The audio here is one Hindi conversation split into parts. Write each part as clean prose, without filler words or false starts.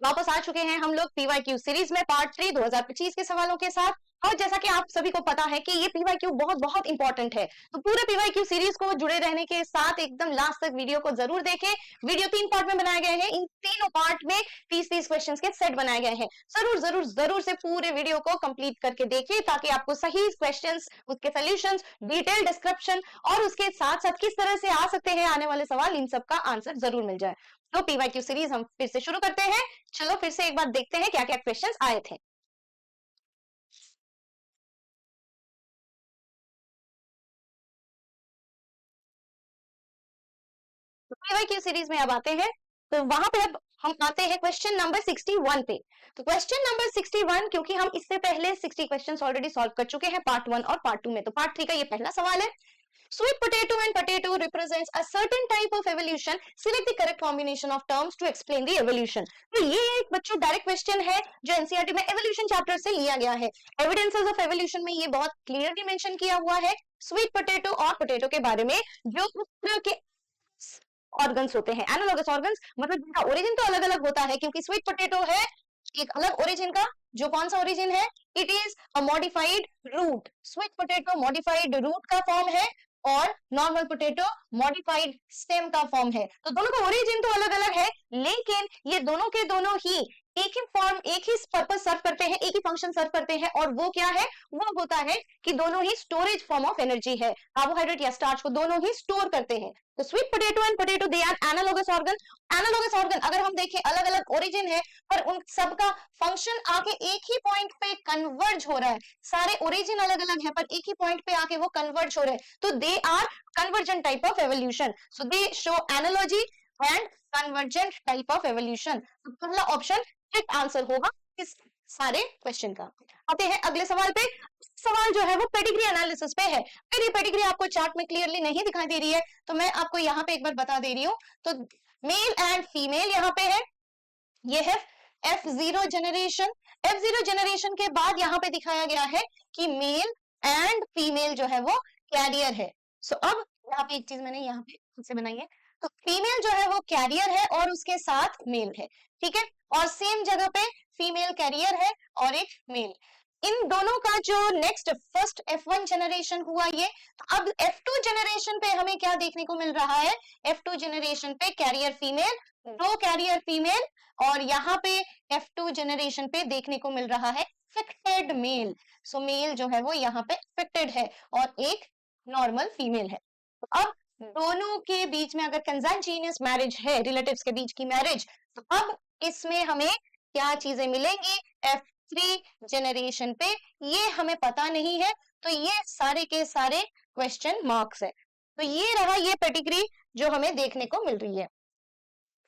वापस आ चुके हैं हम लोग पीवाईक्यू सीरीज में पार्ट 3 2025 के सवालों के साथ। और जैसा कि आप सभी को पता है कि ये पीवाईक्यू बहुत बहुत इंपॉर्टेंट है, तो पूरे पीवाईक्यू सीरीज को जुड़े रहने के साथ एकदम लास्ट तक वीडियो को जरूर देखें। वीडियो 3 पार्ट में बनाए गए हैं, इन तीनों पार्ट में 30-30 क्वेश्चंस के सेट बनाए गए हैं। जरूर जरूर जरूर से पूरे वीडियो को कंप्लीट करके देखिए ताकि आपको सही क्वेश्चंस, उसके सॉल्यूशंस, डिटेल डिस्क्रिप्शन और उसके साथ साथ किस तरह से आ सकते हैं आने वाले सवाल, इन सब का आंसर जरूर मिल जाए। तो पीवाईक्यू सीरीज हम फिर से शुरू करते हैं। चलो फिर से एक बार देखते हैं क्या क्या क्वेश्चंस आए थे। तो पीवाईक्यू सीरीज में अब आते हैं, तो वहां पे अब हम आते हैं क्वेश्चन नंबर 61 पे। तो क्वेश्चन नंबर 61, क्योंकि हम इससे पहले 60 क्वेश्चंस ऑलरेडी सॉल्व कर चुके हैं पार्ट 1 और पार्ट 2 में, तो पार्ट 3 का ये पहला सवाल है। Sweet potato and potato represents a certain type of evolution. Select the correct combination of terms to explain the evolution. तो ये एक बच्चों डायरेक्ट क्वेश्चन है जो एनसीईआरटी में एवोल्यूशन चैप्टर से लिया गया है। एविडेंसेस ऑफ एवोल्यूशन में ये बहुत क्लियरली मेंशन किया हुआ है स्वीट पोटैटो और पोटैटो के बारे में, जो उस तरह के ऑर्गन्स होते हैं, एनालॉगस ऑर्गन्स, मतलब जिनका ओरिजिन तो अलग अलग होता है, क्योंकि स्वीट पोटैटो है एक अलग ओरिजिन का। जो कौन सा ओरिजिन है? It is a modified root. Sweet potato modified root का फॉर्म है और नॉर्मल पोटैटो मॉडिफाइड स्टेम का फॉर्म है। तो दोनों का ओरिजिन तो अलग अलग है, लेकिन ये दोनों के दोनों ही एक ही फॉर्म, एक ही पर्पस सर्व करते हैं, एक ही फंक्शन सर्व करते हैं, और वो क्या है? वो होता है कि दोनों ही स्टोरेज फॉर्म ऑफ एनर्जी है। कार्बोहाइड्रेट या स्टार्च को दोनों ही स्टोर करते हैं। तो sweet potato and potato they are analogous organ. Analogous organ अगर हम देखें अलग अलग ओरिजिन है, पर उन सबका फंक्शन आके एक ही पॉइंट पे कन्वर्ज हो रहा है। सारे ओरिजिन अलग अलग है पर एक ही पॉइंट पे आके वो कन्वर्ज हो रहे हैं, तो they are convergent type of evolution. So they show analogy and convergent type of evolution. पहला ऑप्शन करेक्ट आंसर होगा इस सारे क्वेश्चन का। आते हैं अगले सवाल पे। सवाल जो है वो पेडिग्री एनालिसिस पे है। मेरी पेडिग्री आपको चार्ट में क्लियरली नहीं दिखाई दे रही है, तो मैं आपको यहाँ पे एक बार बता दे रही हूँ। तो मेल एंड फीमेल यहाँ पे है, ये है F0 जनरेशन। F0 जनरेशन के बाद यहाँ पे दिखाया गया है कि मेल एंड फीमेल जो है वो कैरियर है। सो अब यहाँ पे एक चीज मैंने यहाँ पे खुद से बनाई है, तो फीमेल जो है वो कैरियर है और उसके साथ मेल है, ठीक है, और सेम जगह पे फीमेल कैरियर है और एक मेल। इन दोनों का जो नेक्स्ट फर्स्ट F1 जनरेशन हुआ ये, तो अब F2 जनरेशन पे हमें क्या देखने को मिल रहा है? F2 जनरेशन पे कैरियर फीमेल, दो कैरियर फीमेल, और यहाँ पे F2 जनरेशन पे देखने को मिल रहा है अफेक्टेड मेल। सो मेल जो है वो यहाँ पे अफेक्टेड है और एक नॉर्मल फीमेल है। तो अब दोनों के बीच में अगर कंsanguineous मैरिज है, रिलेटिव्स के बीच की मैरिज, तो अब इसमें हमें क्या चीजें मिलेंगी F3 जनरेशन पे? ये हमें पता नहीं है, तो ये सारे के सारे क्वेश्चन मार्क्स है। तो ये रहा ये पेडिग्री जो हमें देखने को मिल रही है।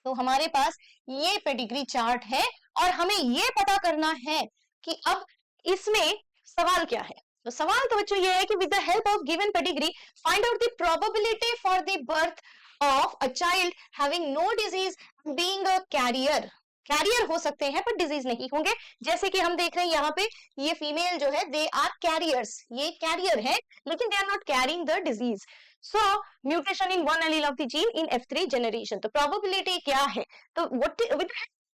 तो हमारे पास ये पेडिग्री चार्ट है और हमें ये पता करना है कि अब इसमें सवाल क्या है। तो सवाल तो बच्चों ये है कि with the help of given pedigree find out the probability for the birth of a child having no disease being a carrier. Carrier हो सकते हैं पर डिजीज नहीं होंगे। जैसे कि हम देख रहे हैं यहाँ पे ये फीमेल जो है दे आर कैरियर्स, ये कैरियर है लेकिन they are not carrying the disease. So mutation in one allele of the gene in F3 generation. तो प्रोबेबिलिटी क्या है? तो व्हाट विद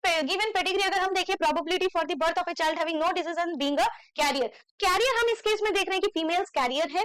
गिवन पेडिग्री अगर हम देखें probability for the birth of a child having no disease and being a carrier, carrier हम इस केस में देख रहे हैं कि फीमेल्स कैरियर है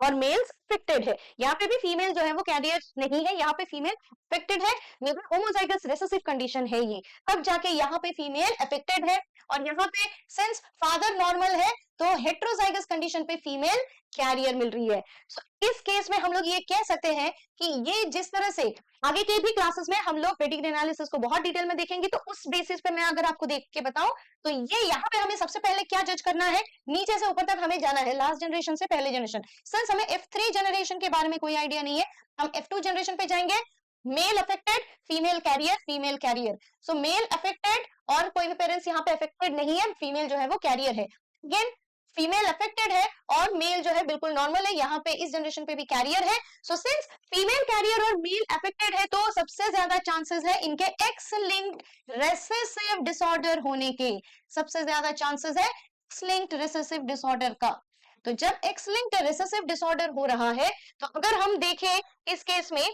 और मेल्स अफेक्टेड है। यहाँ पे भी फीमेल जो है वो कैरियर नहीं है, यहाँ पे फीमेल अफेक्टेड है, लेकिन होमोजाइगस रिसेसिव कंडीशन है ये, तब जाके यहाँ पे फीमेल अफेक्टेड है। और यहाँ पे सिंस फादर नॉर्मल है तो हेट्रोजाइगस कंडीशन पे फीमेल कैरियर मिल रही है। सो इस केस में हम लोग ये कह सकते हैं कि ये जिस तरह से आगे के भी क्लासेस में हम लोग पेडिग्री एनालिसिस को बहुत डिटेल में देखेंगे, तो उस बेसिस पे मैं अगर आपको देख के बताऊं तो ये यहाँ पे हमें सबसे पहले क्या जज करना है, नीचे से ऊपर तक हमें जाना है, लास्ट जनरेशन से पहले जनरेशन। सिंस हमें F3 जनरेशन के बारे में कोई आइडिया नहीं है, हम F2 जनरेशन पे जाएंगे। Male affected, female carrier, female carrier. So male affected और कोई भी पेरेंट्स यहाँ पे अफेक्टेड नहीं है, फीमेल जो है वो कैरियर है। अगेन फीमेल अफेक्टेड है और मेल जो है बिल्कुल नॉर्मल है, यहाँ पे इस जनरेशन पे भी कैरियर है। सो सिंस फीमेल कैरियर और मेल अफेक्टेड है तो सबसे ज्यादा चांसेस है इनके एक्स लिंक्ड रेसेसिव डिसऑर्डर होने के, सबसे ज्यादा चांसेस है एक्स लिंक्ड रेसेसिव डिसऑर्डर का। तो जब एक्स लिंक्ड रेसेसिव डिसऑर्डर हो रहा है, तो अगर हम देखें इस केस में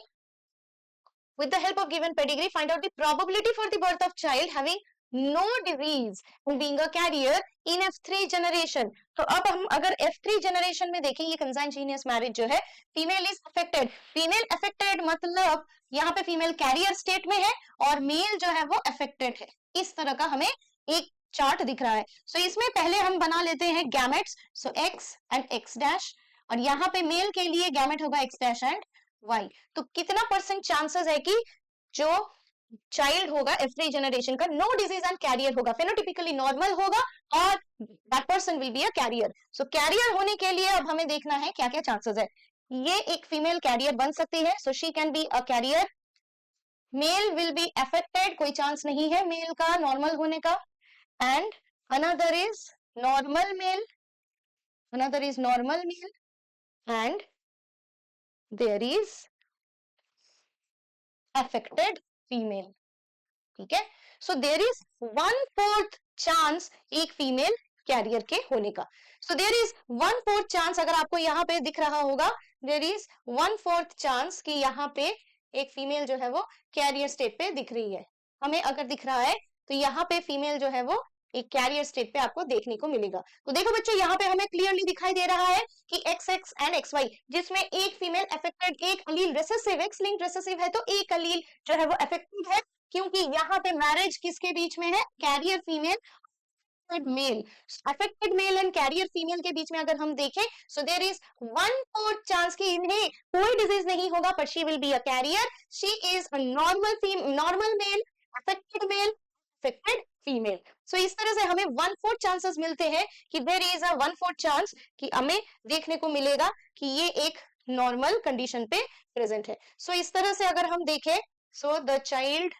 with the help of given pedigree find out the probability for the birth of child having no disease in being a carrier in F3 generation. तो अब हम अगर F3 generation में देखें, ये consanguineous marriage जो है, female is affected. Female affected मतलब यहाँ पे फीमेल कैरियर स्टेट में है और मेल जो है वो अफेक्टेड है. इस तरह का हमें एक चार्ट दिख रहा है. सो इसमें पहले हम बना लेते हैं gametes. So x and x dash, और यहाँ पे मेल के लिए गैमेट होगा x डैश एंड y. तो कितना % चांसेस है कि जो चाइल्ड होगा F3 जनरेशन का नो डिजीज एंड कैरियर होगा, फेनोटिपिकली नॉर्मल होगा और that person will be a carrier. So carrier होने के लिए अब हमें देखना है क्या क्या चांसेस है. ये एक फीमेल कैरियर बन सकती है, so she can be a carrier. Male will be affected, कोई चांस नहीं है मेल का नॉर्मल होने का. And another is normal male, another is normal male, and there is affected female. ठीक है. सो देयर इज 1/4 चांस एक फीमेल कैरियर के होने का. सो देयर इज 1/4 चांस, अगर आपको यहाँ पे दिख रहा होगा, देयर इज 1/4 चांस कि यहाँ पे एक फीमेल जो है वो कैरियर स्टेट पे दिख रही है. हमें अगर दिख रहा है तो यहाँ पे फीमेल जो है वो एक कैरियर स्टेट पे आपको देखने को मिलेगा. तो देखो बच्चों, यहाँ पे हमें क्लियरली दिखाई दे रहा है कि XX एंड XY, जिसमें एक फीमेल अफेक्टेड, एक अलील रिसेसिव, एक्स लिंक्ड रिसेसिव है, तो एक अलील जो है वो अफेक्टेड है, क्योंकि यहाँ पे मैरिज किसके बीच में है, carrier female male. Affected male and carrier female के बीच में अगर हम देखें, सो देयर इज 1/4 चांस कि इन्हें कोई डिजीज नहीं होगा, पर she will be a carrier. She is a normal male, affected male, affected female. So इस तरह से हमें 1/4 चांसेस मिलते हैं कि देयर इज अ 1/4 चांस कि हमें देखने को मिलेगा कि ये एक नॉर्मल कंडीशन पे प्रेजेंट है. सो इस तरह से अगर हम देखें, so the child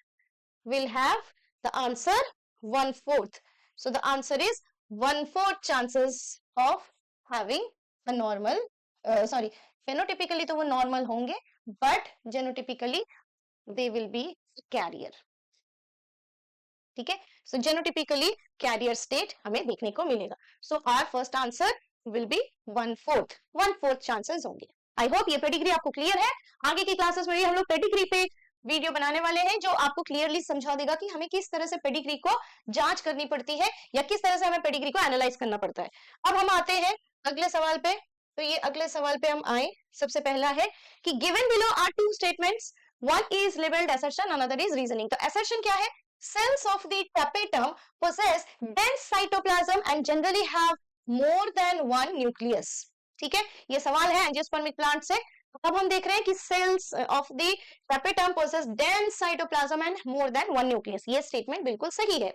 will have the answer 1/4. So the answer is 1/4 chances of having a normal, phenotypically तो वो normal होंगे, but genotypically they will be carrier. ठीक है. So genotypically carrier state हमें देखने को मिलेगा. So our first answer will be 1/4 chances होंगे. I hope ये पेडिग्री आपको क्लियर है. आगे की क्लासेस में भी हम लोग पेडिग्री पे वीडियो बनाने वाले हैं जो आपको क्लियरली समझा देगा कि हमें किस तरह से पेडिग्री को जांच करनी पड़ती है या किस तरह से हमें पेडिग्री को एनालाइज करना पड़ता है. अब हम आते हैं अगले सवाल पे. तो ये अगले सवाल पे हम आए. सबसे पहला है कि given below are two statements, one is labelled assertion, another is reasoning. तो असर्शन क्या है, cells of the tapetum possess dense cytoplasm and generally have more than one nucleus. ठीक है, ये सवाल है एंजियोस्पर्मिक प्लांट से. अब हम देख रहे हैं कि cells of the tapetum possess dense cytoplasm and more than one nucleus. ये स्टेटमेंट बिल्कुल सही है.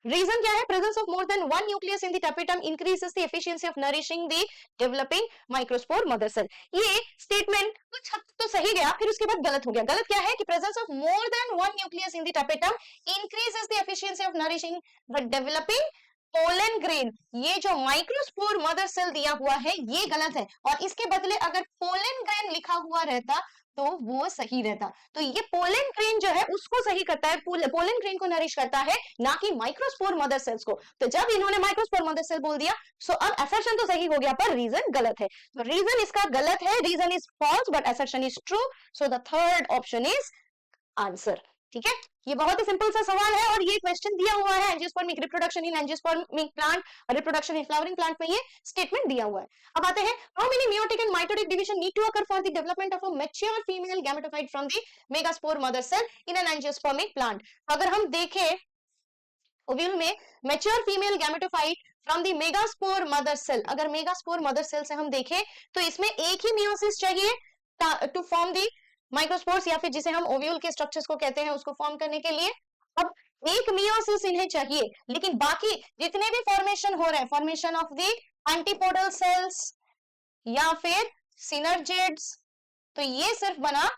रीजन क्या है, presence of more than one nucleus in the tapetum increases the efficiency of nourishing the developing microspore mother cell. ये स्टेटमेंट कुछ हद तो सही गया, फिर उसके बाद गलत हो गया. गलत क्या है कि presence of more than one nucleus in the tapetum increases the efficiency of nourishing the developing pollen grain. ये जो माइक्रोस्पोर मदर सेल दिया हुआ है ये गलत है, और इसके बदले अगर पोलन ग्रेन लिखा हुआ रहता तो वो सही रहता. तो ये पोलन ग्रेन जो है उसको सही करता है, पोलन ग्रेन को नरिश करता है, ना कि माइक्रोस्पोर मदर सेल्स को. तो जब इन्होंने माइक्रोस्पोर मदर सेल बोल दिया, सो अब असर्शन तो सही हो गया पर रीजन गलत है. तो रीजन इसका गलत है, reason is false but assertion is true. So the third option is answer. ठीक है, ये बहुत ही सिंपल सा सवाल है और ये क्वेश्चन दिया हुआ है angiospermic reproduction in angiospermic plant और रिप्रोडक्शन इन फ्लावरिंग प्लांट में ये स्टेटमेंट दिया हुआ है. अब आते हैं, how many meiotic and mitotic division need to occur for the development of a mature female gametophyte from the megaspore mother cell in an angiospermic plant. अगर हम देखें ओव्यूल में mature female gametophyte from the megaspore mother cell, अगर मेगास्पोर मदर सेल से हम देखें तो इसमें एक ही मियोसिस चाहिए टू फॉर्म द माइक्रोस्पोर्स, या फिर जिसे हम ओव्यूल के स्ट्रक्चर्स को कहते हैं उसको फॉर्म करने के लिए. अब एक मियोसिस इन्हें चाहिए, लेकिन बाकी जितने भी फॉर्मेशन हो रहे हैं, formation of the antipodal cells या फिर सिनर्जिड्स, तो ये सिर्फ बना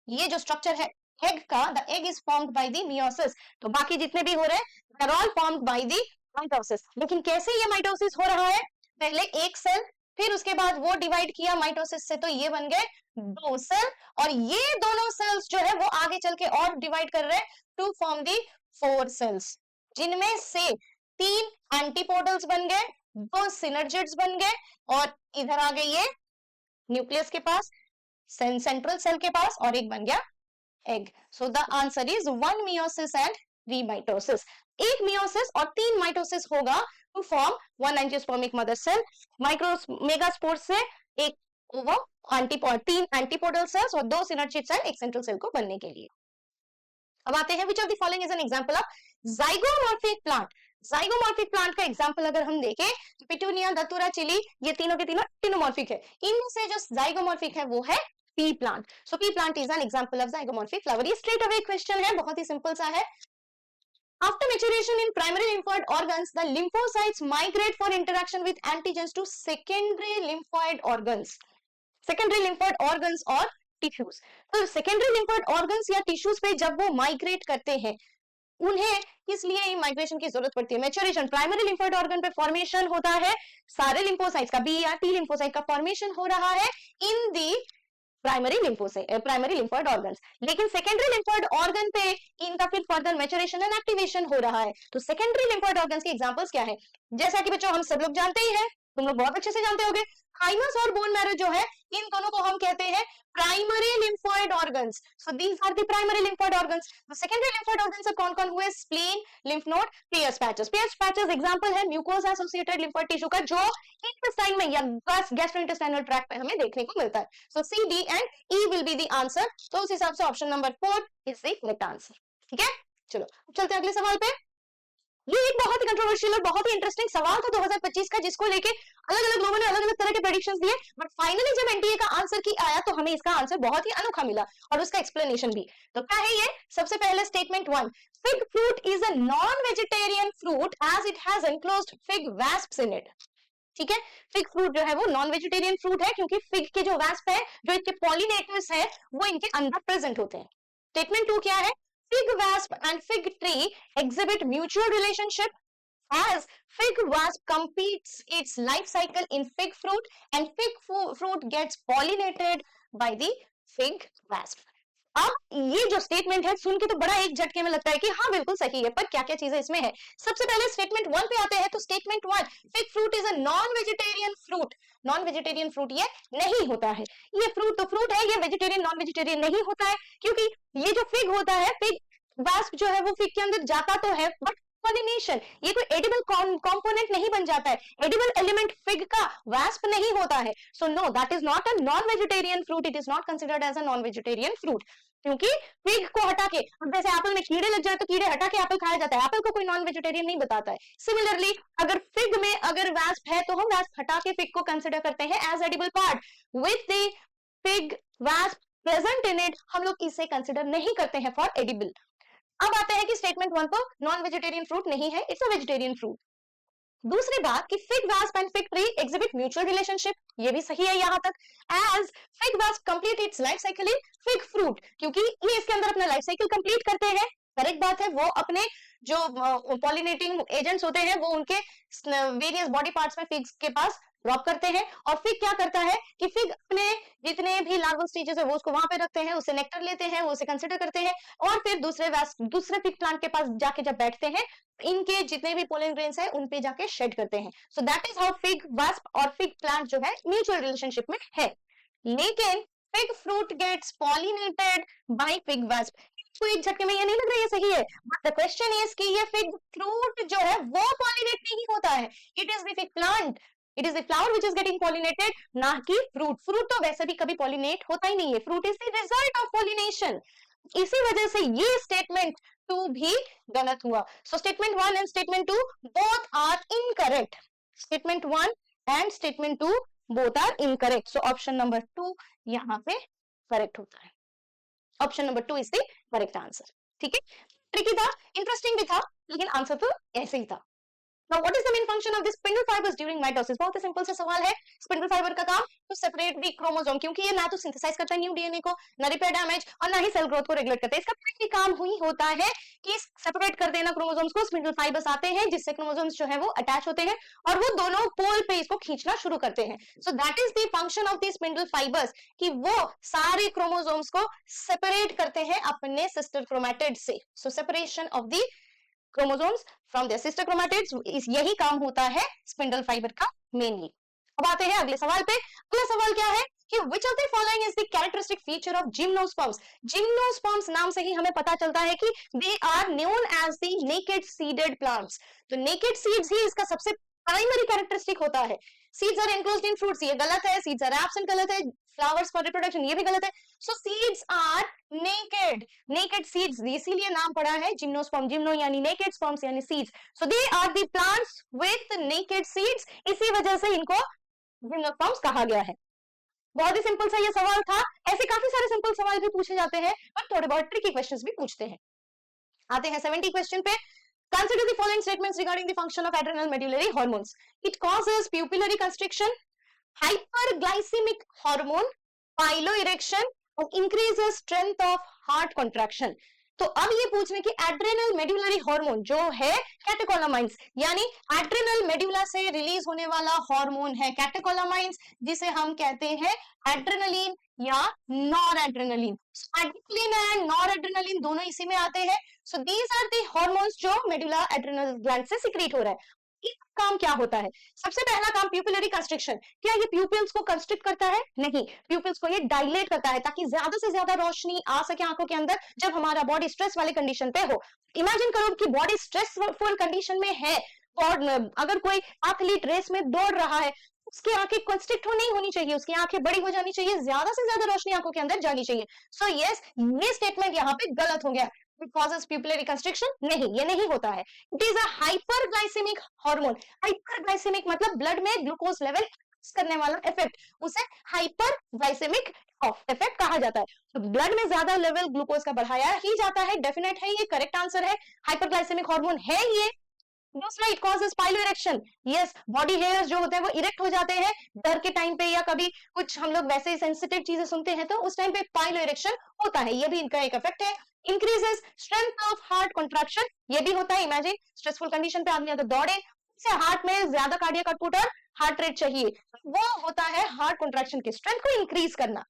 ये जो स्ट्रक्चर है एग का, the egg is formed by the meiosis. तो बाकी जितने भी हो रहे हैं they are all formed by the mitosis. लेकिन कैसे ये माइटोसिस हो रहा है, पहले एक सेल, फिर उसके बाद वो डिवाइड किया माइटोसिस से, तो ये बन गए दो सेल, और ये दोनों सेल्स जो है वो आगे चल के और डिवाइड कर रहे हैं टू फॉर्म दी 4 सेल्स, जिनमें से 3 एंटीपोडल्स बन गए, 2 सिनर्जिड्स बन गए, और इधर आ गए ये न्यूक्लियस के पास, सेंट्रल सेल के पास, और एक बन गया egg. So the answer is 1 meiosis and 3 mitosis, एक मियोसिस और 3 माइटोसिस होगा to form one angiospermic mother cell, micro megaspore से एक ओवम, तीन एंटीपोडल सेल्स और 2 सिनर्जिड सेल एक सेंट्रल सेल को बनने के लिए। अब आते हैं which of the following is an example of zygomorphic plant. Zygomorphic plant का एग्जांपल अगर हम देखें तो पिटूनिया, धतूरा, चिली, ये तीनों के तीनों टिनोमॉर्फिक है। इनमें से जो जाइगोमॉर्फिक है वो है P plant. So P plant is an example of zygomorphic flower. ये स्ट्रेट अवे क्वेश्चन है, बहुत ही सिंपल सा है। After maturation in primary lymphoid organs, the lymphocytes migrate for interaction with antigens to secondary lymphoid organs. Secondary lymphoid organs और टिश्यूज। तो सेकेंडरी लिम्फोइड ऑर्गन्स या टिश्यूज पे जब वो माइग्रेट करते हैं, उन्हें किस लिए माइग्रेशन की जरूरत पड़ती है? मैच्योरेशन। प्राइमरी लिम्फोइड ऑर्गन पे फॉर्मेशन होता है सारे लिम्फोसाइट्स का, बी या टी लिम्फोसाइट का फॉर्मेशन हो रहा है इन दी प्राइमरी लिम्फोइड ऑर्गन्स, लेकिन सेकेंडरी लिम्फोइड ऑर्गन पे इनका फिर फर्दर मैच्योरेशन एंड एक्टिवेशन हो रहा है। तो सेकेंडरी लिम्फोइड ऑर्गन्स के एग्जांपल्स क्या है? जैसा कि बच्चों हम सब लोग जानते ही हैं, तुम लोग बहुत अच्छे से जानते होगे, थाइमस और बोन मैरो जो है, इन दोनों को हम कहते हैं primary lymphoid organs. So these are the primary lymphoid organs. तो सेकेंडरी लिम्फोइड ऑर्गन्स कौन कौन हुए? Spleen, lymph node, Peyer's patches. Peyer's patches example है म्यूकोसा एसोसिएटेड लिम्फोइड टिश्यू का, जो इंटेस्टाइन में या गैस्ट्रोइंटेस्टाइनल ट्रैक्ट पे हमें देखने को मिलता है। So C, D and E will be the answer. तो उस हिसाब से option number 4 is the correct answer. ठीक है, चलो चलते हैं अगले सवाल पे। ये एक बहुत ही कंट्रोवर्शियल और बहुत ही इंटरेस्टिंग सवाल था 2025 का, जिसको लेके अलग अलग लोगों ने अलग अलग तरह के प्रेडिक्शंस दिए, बट फाइनली जब एनटीए का आंसर की आया तो हमें इसका आंसर बहुत ही अनोखा मिला और उसका एक्सप्लेनेशन भी। तो क्या है ये? सबसे पहले statement 1, fig fruit is a non vegetarian fruit as it has enclosed fig wasps in it. ठीक है, फिग फ्रूट जो है वो नॉन वेजिटेरियन फ्रूट है क्योंकि फिग के जो वैस्प है, जो इसके पॉलिनेटर्स है, वो इनके अंदर प्रेजेंट होते हैं। स्टेटमेंट 2 क्या है? Fig wasp and fig tree exhibit mutual relationship as fig wasp completes its life cycle in fig fruit and fig fruit gets pollinated by the fig wasp. अब ये जो स्टेटमेंट है सुन के तो बड़ा एक झटके में लगता है कि हाँ बिल्कुल सही है, पर क्या क्या चीजें इसमें है। सबसे पहले स्टेटमेंट 1 पे आते हैं। तो statement 1, fig fruit is a non vegetarian fruit. Non vegetarian fruit ये नहीं होता है। ये फ्रूट तो फ्रूट है, ये वेजिटेरियन नॉन वेजिटेरियन नहीं होता है, क्योंकि ये जो फिग होता है, फिग वास्प जो है वो फिग के अंदर जाता तो है, बट पॉलिनेशन, ये कोई एडिबल कंपोनेंट नहीं बन जाता है। एडिबल एलिमेंट फिग का वास्प नहीं होता है। So no, that is not a non vegetarian fruit. It is not considered as a non vegetarian fruit, क्योंकि फिग को हटा के, जैसे एप्पल में कीड़े लग जाए तो कीड़े हटा के एप्पल खाया जाता है, एप्पल को कोई नॉन वेजिटेरियन नहीं बताता है। सिमिलरली अगर फिग में अगर वास्प है तो हम वास्प हटा के फिग को कंसिडर करते हैं as edible part. With the fig wasp present in it, हम लोग इसे कंसिडर नहीं करते हैं फॉर एडिबल। अब आता है कि स्टेटमेंट 1 तो नॉन वेजिटेरियन फ्रूट नहीं है, इट्स अ वेजिटेरियन फ्रूट। दूसरी बात कि fig wasp and fig tree exhibit mutual relationship, ये भी सही है यहां तक। As fig wasp complete its life cycle in fig fruit, क्योंकि ये इसके अंदर अपना लाइफ साइकिल कंप्लीट करते हैं। करेक्ट बात है, वो अपने जो पॉलिनेटिंग एजेंट्स होते हैं वो उनके वेरियस बॉडी पार्ट्स में फिग्स के पास ड्रॉप करते हैं। और फिग क्या करता है कि फिग अपने जितने भी लार्वल स्टेजेस है वो उसको वहां पे रखते हैं, उसे नेक्टर लेते हैं, वो उसे कंसिडर करते हैं, और फिर दूसरे फिग प्लांट के पास जाके जब बैठते हैं, इनके जितने भी पोलन ग्रेन्स है उन पे जाके शेड करते हैं। So that is how fig wasp और फिग प्लांट जो है म्यूचुअल रिलेशनशिप में है। लेकिन fig fruit gets pollinated by fig wasp, तो एक झटके में ये नहीं लग रहा है सही है, बट द क्वेश्चन इज कि ये फिग फ्रूट जो है वो पॉलिनेट नहीं होता है, it is the fig plant, it is the flower which is getting pollinated, ना कि फ्रूट। फ्रूट तो वैसे भी कभी पॉलिनेट होता ही नहीं है, fruit is the result of pollination. इसी वजह से ये स्टेटमेंट 2 भी गलत हुआ। So statement 1 and statement 2 both are incorrect. Statement 1 and statement 2 both are incorrect. So option number 2 यहाँ पे करेक्ट होता है। Option number 2 is the correct answer. ठीक है, ट्रिकी था, इंटरेस्टिंग भी था, लेकिन आंसर तो ऐसे ही था। Now, what is the main function of the spindle fibers during mitosis? बहुत ही सिंपल सा सवाल है। स्पिंडल फाइबर का काम तो सेपरेट दी क्रोमोसोम, क्योंकि ये ना तो सिंथेसाइज करता है न्यू डीएनए को, ना रिपेयर डैमेज, और ना ही सेल ग्रोथ को रेगुलेट करता है। इसका प्राइमरी काम ही होता है कि सेपरेट कर देना क्रोमोसोम्स को। स्पिंडल फाइबर्स आते हैं जिससे क्रोमोसोम्स जो है वो अटैच होते हैं और वो दोनों पोल पे इसको खींचना शुरू करते हैं। So that is the function of the spindle fibres, कि वो सारे क्रोमोसोम्स को सेपरेट करते हैं अपने सिस्टर क्रोमैटिड से। So separation of the chromosomes from their sister chromatids, यही काम होता है स्पिंडल फाइबर का मेनली। अब आते हैं अगले सवाल पे। अगला सवाल क्या है? कि which of the following is the characteristic feature of gymnosperms. Gymnosperms नाम से ही हमें पता चलता है कि they are known as the naked seeded plants. तो नेकेड सीड्स ही इसका सबसे प्राइमरी कैरेक्टरिस्टिक होता है। Seeds are enclosed in fruits, ये गलत है। सीड्स आर एब्सेंट, गलत है। फ्लावर्स फॉर रिप्रोडक्शन, ये भी गलत है। So seeds are naked, naked seeds, इसीलिए नाम पड़ा है जिम्नोस्पर्म। जिम्नो यानी नेकेड, स्पर्म्स यानी seeds. So they are the plants with naked seeds, इसी वजह से इनको जिम्नोस्पर्म्स कहा गया है। बहुत ही सिंपल सा ये सवाल था। ऐसे काफी सारे सिंपल सवाल भी पूछे जाते हैं और थोड़े बहुत ट्रिकी क्वेश्चंस भी पूछते हैं। आते हैं 70 क्वेश्चन पे। Consider the following statements regarding the function of adrenal medullary hormones. It causes pupillary constriction, hyperglycemic hormone, piloerection, and increases strength of heart contraction. तो अब ये पूछने की एड्रेनल मेड्यूलरी हार्मोन जो है कैटेकोलामाइंस, यानी एड्रेनल मेड्यूला से रिलीज होने वाला हार्मोन है कैटेकोलामाइंस, जिसे हम कहते हैं एड्रेनलिन या noradrenaline. Adrenaline and noradrenaline दोनों इसी में आते हैं। So these are the hormones जो मेडुला एड्रेनल ग्लैंड से सिक्रीट हो रहा है। इसका काम क्या होता है? सबसे पहला काम प्यूपिलरी कंस्ट्रिक्शन। क्या ये प्यूपिल्स को कंस्ट्रिक्ट करता है? नहीं, प्यूपिल्स को ये डायलेट करता है ताकि ज्यादा से ज्यादा रोशनी आ सके आंखों के अंदर जब हमारा बॉडी स्ट्रेस वाले कंडीशन पे हो। इमेजिन करो कि बॉडी स्ट्रेसफुल कंडीशन में है और अगर कोई एथलीट रेस में दौड़ रहा है, उसकी आंखें कंस्ट्रिक्ट नहीं होनी चाहिए, उसकी आंखें बड़ी हो जानी चाहिए, ज्यादा से ज्यादा रोशनी आंखों के अंदर जानी चाहिए। सो यस, ये स्टेटमेंट यहाँ पे गलत हो गया। It causes pupillary constriction, नहीं, ये नहीं होता है। It is a hyperglycemic hormone. Hyperglycemic मतलब ब्लड में ग्लूकोज लेवल करने वाला इफेक्ट, उसे हाइपरग्लाइसेमिक इफेक्ट कहा जाता है। तो ब्लड में ज्यादा लेवल ग्लूकोज का बढ़ाया ही जाता है, डेफिनेट है, ये करेक्ट आंसर है। हाइपरग्लाइसेमिक हार्मोन है ये। दूसरा, it causes piloerection. Yes, body hairs जो होते हैं वो इरेक्ट हो जाते हैं डर के टाइम पे, या कभी कुछ हम लोग वैसे सेंसिटिव चीजें सुनते हैं तो उस टाइम पे पाइलोइरेक्शन होता है, ये भी इनका एक इफेक्ट है। Increases strength of heart contraction, ये भी होता है। इमेजिन स्ट्रेसफुल कंडीशन पे आदमी अगर दौड़े, से हार्ट में ज्यादा कार्डियक आउटपुट और हार्ट रेट चाहिए, वो होता है हार्ट कॉन्ट्रैक्शन की स्ट्रेंथ को इंक्रीज करना।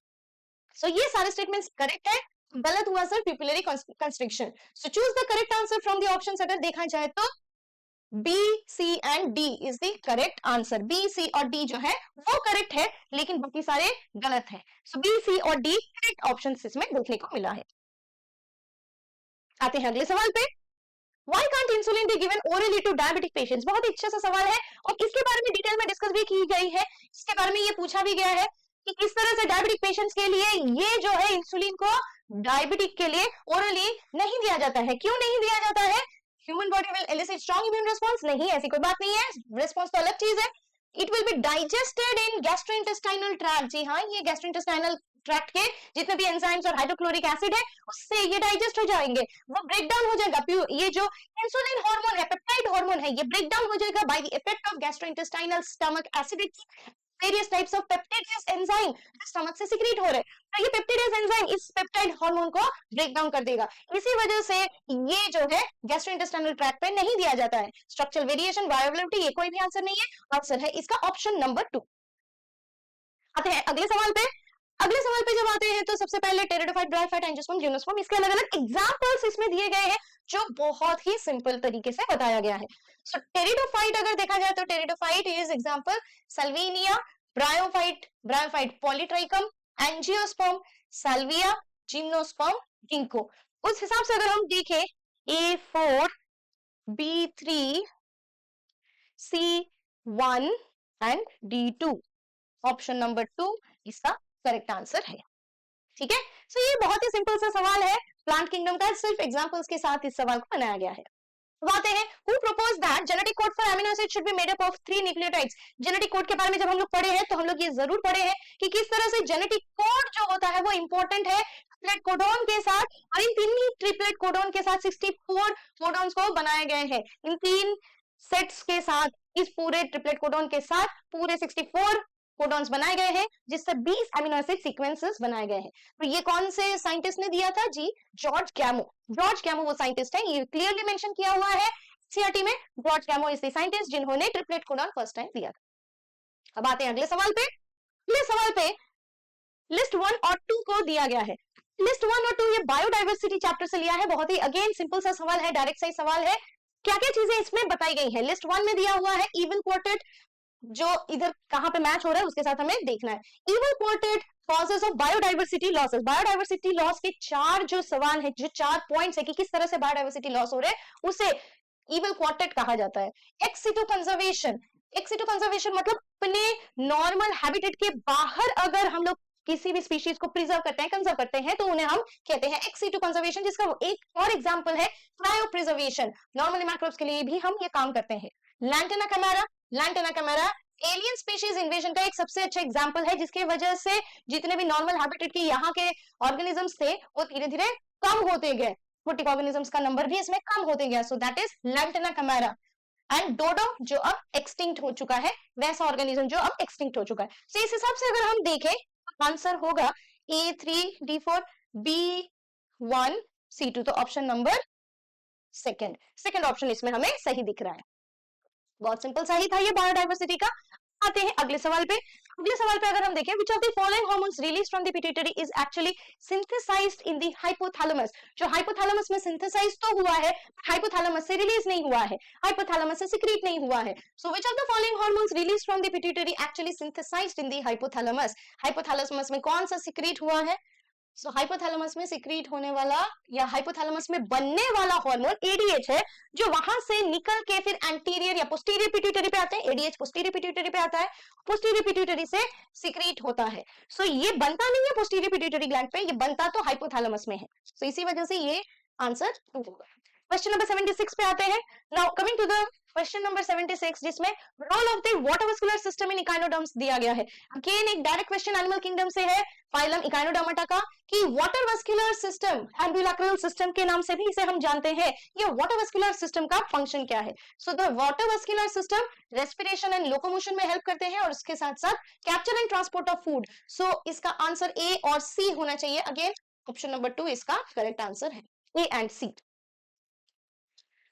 सो ये सारे स्टेटमेंट्स करेक्ट है। गलत हुआ sir pupillary constriction. So choose the correct answer from the options. अगर देखा जाए तो B, C and D is the correct answer. B, C और D जो है वो करेक्ट है, लेकिन बाकी सारे गलत है। So B, C और D करेक्ट ऑप्शंस इसमें देखने को मिला है। आते हैं अगले सवाल पे। Why can't insulin be given orally to diabetic patients? बहुत ही अच्छा सा सवाल है और इसके बारे में डिटेल में डिस्कस भी की गई है। इसके बारे में ये पूछा भी गया है कि किस तरह से डायबिटिक पेशेंट्स के लिए ये जो है इंसुलिन को डायबिटिक के लिए ओरली नहीं दिया जाता है। क्यों नहीं दिया जाता है? Human body will elicit strong immune response, नहीं, ऐसी कोई बात नहीं है। रिस्पांस तो अलग चीज है। It will be digested in gastrointestinal tract. जी हाँ, ये गैस्ट्रोइंटेस्टाइनल ट्रैक्ट के जितने भी एंजाइम्स और हाइड्रोक्लोरिक एसिड है उससे ये डाइजेस्ट हो जाएंगे, वो ब्रेक डाउन हो जाएगा। ये जो इंसुलिन हार्मोन है, पेप्टाइड हार्मोन है, ये ब्रेक डाउन हो जाएगा by the effect of gastrointestinal stomach acidity. Various types of peptidase enzyme stomach से सिक्रीट हो रहे हैं, तो ये पेप्टाइडेज एंजाइम इस पेप्टाइड हार्मोन को ब्रेक डाउन कर देगा। इसी वजह से ये जो है गैस्ट्रोइंटेस्टाइनल ट्रैक्ट पे नहीं दिया जाता है। स्ट्रक्चरल वेरिएशन, वायबिलिटी, ये कोई भी आंसर नहीं है। आंसर है इसका ऑप्शन नंबर 2। आते हैं अगले सवाल पे। अगले सवाल पे जब आते हैं तो सबसे पहले टेरिडोफाइट, ब्रायोफाइट, एंजियोस्पर्म, जिम्नोस्पर्म, इसके अलग अलग एग्जांपल्स इसमें दिए गए हैं जो बहुत ही सिंपल तरीके से बताया गया है। सो टेरिडोफाइट अगर देखा जाए तो pteridophyte is example salvinia, bryophyte, bryophyte polytrichum, angiosperm salvia, gymnosperm ginkgo. उस हिसाब से अगर हम देखें A4, B3, C1 and D2, option number 2 इसका करेक्ट आंसर है। ठीक है, सो ये बहुत ही सिंपल सा सवाल है, प्लांट किंगडम का, सिर्फ एग्जांपल्स के साथ इस सवाल को बनाया गया है। बातें हैं, who proposed that genetic code for amino acid should be made up of 3 nucleotides? Genetic code के बारे में जब हम लोग पढ़े हैं तो हम लोग ये जरूर पढ़े हैं कि किस तरह से जेनेटिक कोड जो होता है वो इंपॉर्टेंट है ट्रिप्लेट कोडोन के साथ, और इन तीन ट्रिप्लेट कोडोन के साथ 64 कोडोन्स को बनाए गए हैं। इन 3 सेट्स के साथ, इस पूरे ट्रिप्लेट कोडोन के साथ पूरे 64 कोडॉन्स बनाए गए हैं, जिससे 20 अमीनो एसिड सीक्वेंसेस बनाए गए हैं। तो ये कौन से साइंटिस्ट ने दिया था जी? जॉर्ज गैमो। जॉर्ज गैमो वो साइंटिस्ट है, ये क्लियरली मेंशन किया हुआ है सीआरटी में। जॉर्ज गैमो इज द साइंटिस्ट जिन्होंने ट्रिप्लेट कोडॉन फर्स्ट टाइम दिया था। अब आते हैं अगले सवाल पे। अगले सवाल पे लिस्ट 1 और 2 को दिया गया है। लिस्ट 1 और 2 ये बायोडाइवर्सिटी चैप्टर से लिया है। बहुत ही अगेन सिंपल सा सवाल है, डायरेक्ट सा सवाल है। क्या क्या चीजें इसमें बताई गई है? लिस्ट 1 में दिया हुआ है इवन क्वार्टेट, जो इधर कहाँ पे मैच हो रहा है उसके साथ हमें देखना है। Evil quartet causes of biodiversity losses, biodiversity loss के 4 जो सवाल है, जो 4 पॉइंट्स है कि किस तरह से बायोडाइवर्सिटी लॉस हो रहा है, उसे इवल क्वार्टेट कहा जाता है। एक्सिटो कंजर्वेशन, एक्सिटो कंजर्वेशन मतलब अपने नॉर्मल हैबिटेट के बाहर अगर हम लोग किसी भी स्पीशीज को प्रिजर्व करते हैं, कंजर्व करते हैं, तो उन्हें हम कहते हैं एक्सिटो कंजर्वेशन, जिसका एक और एग्जांपल है क्रायो प्रिजर्वेशन। नॉर्मली माइक्रोब्स के लिए भी हम ये काम करते हैं। Lantana camera, lantana camera alien species invasion का एक सबसे अच्छा एग्जांपल है, जिसकी वजह से जितने भी नॉर्मल हैबिटेट के यहाँ के ऑर्गेनिजम्स थे वो धीरे धीरे कम होते गए, एक्वोटिक ऑर्गेनिजम्स का नंबर भी इसमें कम होते गया। So that is lantana camara. And dodo जो अब एक्सटिंक्ट हो चुका है, वैसा ऑर्गेनिज्म जो अब एक्सटिंक्ट हो चुका है। so, इस हिसाब से अगर हम देखें तो आंसर होगा A3D4 B1 C2, तो ऑप्शन नंबर सेकंड ऑप्शन इसमें हमें सही दिख रहा है। बहुत सिंपल सा ही था ये बायोडाइवर्सिटी का। आते हैं अगले सवाल पे। अगले सवाल पे अगर हम देखें, which of the following hormones released from the pituitary is actually synthesized in the hypothalamus, जो hypothalamus में synthesize तो हुआ है, hypothalamus से release नहीं हुआ है, hypothalamus से secrete नहीं हुआ है। So which of the following hormones released from the pituitary actually synthesized in the hypothalamus, hypothalamus में कौन सा secrete हुआ है? सो हाइपोथैलेमस में सिक्रीट होने वाला या हाइपोथैलेमस में बनने वाला हार्मोन एडीएच है, जो वहां से निकल के फिर एंटीरियर या पोस्टीरियर पिट्यूटरी पे आते हैं। एडीएच पोस्टीरियर पिट्यूटरी पे आता है, पोस्टीरियर पिट्यूटरी से सिक्रीट होता है। सो ये बनता नहीं है पोस्टीरियर पिट्यूटरी ग्लैंड पे, ये बनता तो हाइपोथैलेमस में है। सो इसी वजह से ये आंसर होगा। क्वेश्चन नंबर 76 पे आते हैं। Now coming to the question number 76, जिसमें role of the water vascular system in echinoderms दिया गया है। अगेन एक डायरेक्ट क्वेश्चन एनिमल किंगडम से है, फाइलम इकाइनोडर्माटा का, कि वाटरवास्कुलर सिस्टम, एम्ब्यूलैक्रल सिस्टम के नाम से भी इसे हम जानते हैं। ये वाटरवास्कुलर सिस्टम का फंक्शन क्या है? So the water vascular system respiration and locomotion में हेल्प करते हैं और उसके साथ साथ capture and transport of food. So इसका आंसर ए और सी होना चाहिए। अगेन ऑप्शन नंबर 2 इसका करेक्ट आंसर है, A and C.